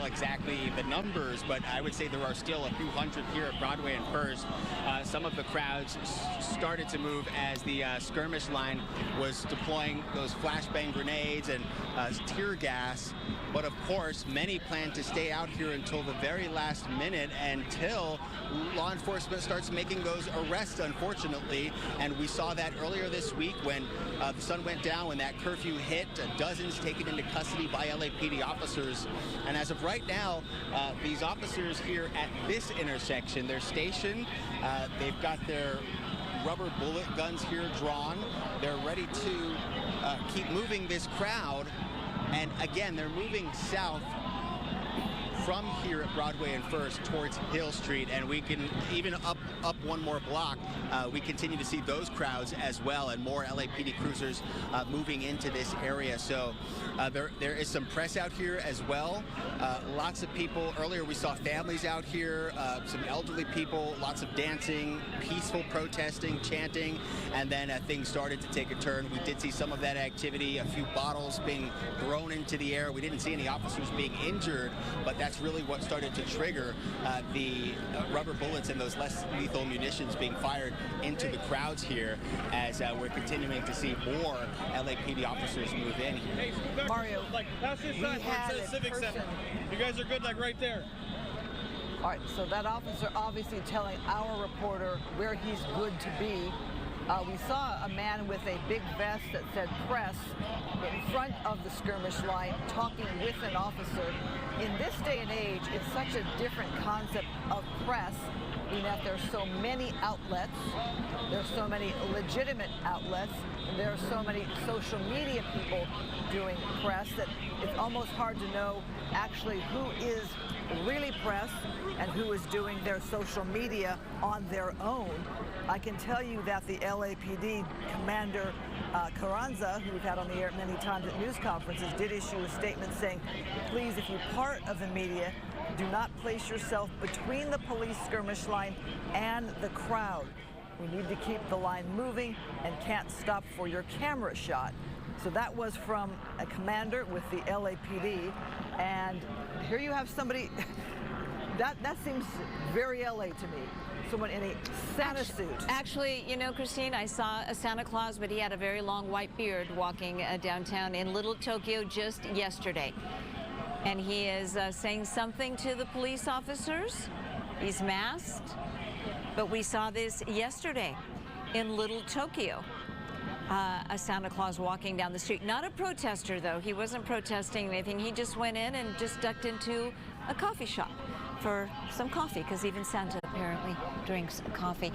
tell exactly the numbers, but I would say there are still a few hundred here at Broadway and First. Some of the crowds started to move as the skirmish line was deploying those flashbang grenades and tear gas. But of course, many plan to stay out here until the very last minute, until law enforcement starts making those arrests, unfortunately. And we saw that earlier this week when the sun went down, when that curfew hit, dozens taken into custody by LAPD officers. And as of right now, these officers here at this intersection, they're stationed. They've got their rubber bullet guns here drawn. They're ready to keep moving this crowd. And again, they're moving south from here at Broadway and First towards Hill Street, and we can even up one more block. We continue to see those crowds as well, and more LAPD cruisers moving into this area. So there is some press out here as well. Lots of people. Earlier we saw families out here, some elderly people, lots of dancing, peaceful protesting, chanting, and then things started to take a turn. We did see some of that activity, a few bottles being thrown into the air. We didn't see any officers being injured, but that's really what started to trigger the rubber bullets and those less lethal munitions being fired into the crowds here, as we're continuing to see more LAPD officers move in here. Hey, Mario, like pass this side where it says Civic Center. You guys are good, like right there. All right, so that officer obviously telling our reporter where he's good to be. We saw a man with a big vest that said press in front of the skirmish line talking with an officer. In this day and age, it's such a different concept of press, in that there's so many outlets, there's so many legitimate outlets, and there are so many social media people doing press that it's almost hard to know actually who is really press and who is doing their social media on their own. I can tell you that the LAPD Commander Carranza, who we've had on the air many times at news conferences, did issue a statement saying, please, if you're part of the media, do not place yourself between the police skirmish line and the crowd. We need to keep the line moving and can't stop for your camera shot. So that was from a commander with the LAPD. And here you have somebody, that seems very LA to me. Someone in a Santa suit. Actually, you know, Christine, I saw a Santa Claus, but he had a very long white beard walking downtown in Little Tokyo just yesterday. And he is saying something to the police officers. He's masked. But we saw this yesterday in Little Tokyo. A Santa Claus walking down the street. Not a protester, though. He wasn't protesting anything. He just went in and just ducked into a coffee shop for some coffee, because even Santa apparently drinks coffee.